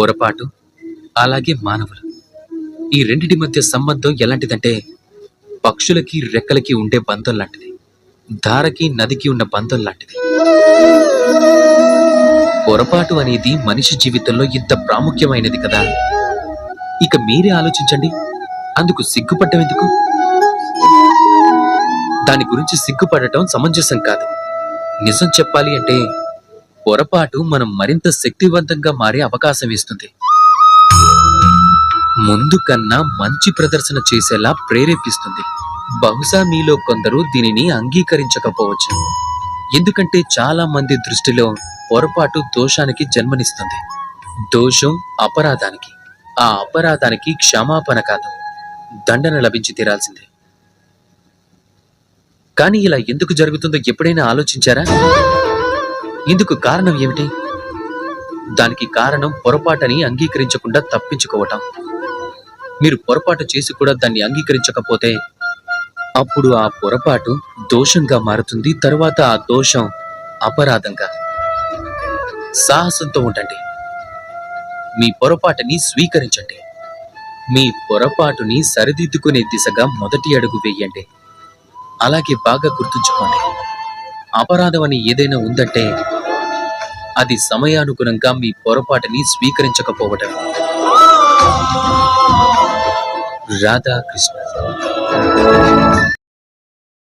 పొరపాటు, అలాగే మానవులు. ఈ రెండిటి మధ్య సంబంధం ఎలాంటిదంటే పక్షులకి రెక్కలకి ఉండే బంధం లాంటిది. ధారకి నదికి ఉన్న బంధం లాంటిది. పొరపాటు అనేది మనిషి జీవితంలో ఇంత ప్రాముఖ్యమైనది కదా. ఇక మీరే ఆలోచించండి. అందుకు సిగ్గుపడ్డం ఎందుకు? దాని గురించి సిగ్గుపడటం సమంజసం కాదు. నిజం చెప్పాలి అంటే పొరపాటు మనం మరింత శక్తివంతంగా మారే అవకాశం ఇస్తుంది. ముందు కన్నా మంచి ప్రదర్శన చేసేలా ప్రేరేపిస్తుంది. బహుశా మీలో కొందరు దీనిని అంగీకరించకపోవచ్చు. ఎందుకంటే చాలా మంది దృష్టిలో పొరపాటు దోషానికి జన్మనిస్తుంది. దోషం అపరాధానికి, ఆ అపరాధానికి క్షమాపణ కాదు, దండన లభించి తీరాల్సిందే. కానీ ఇలా ఎందుకు జరుగుతుందో ఎప్పుడైనా ఆలోచించారా? ఇందుకు కారణం ఏమిటి? దానికి కారణం పొరపాటుని అంగీకరించకుండా తప్పించుకోవటం. మీరు పొరపాటు చేసి కూడా దాన్ని అంగీకరించకపోతే అప్పుడు ఆ పొరపాటు దోషంగా మారుతుంది. తరువాత ఆ దోషం అపరాధంగా. సాహసంతో ఉండండి. మీ పొరపాటుని స్వీకరించండి. మీ పొరపాటుని సరిదిద్దుకునే దిశగా మొదటి అడుగు వేయండి. అలాగే బాగా గుర్తుంచుకోండి, అపరాధం అని ఏదైనా ఉందంటే అది సమయానుగుణంగా మీ పొరపాటుని స్వీకరించకపోవటం. రాధాకృష్ణ.